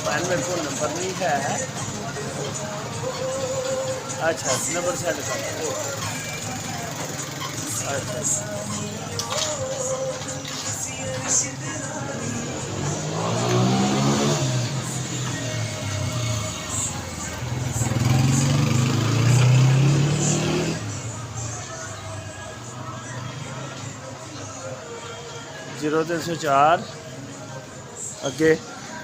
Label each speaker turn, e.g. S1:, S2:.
S1: Man मेरे को number नहीं है। अच्छा नंबर सेंड कर। अच्छा 0304 अगे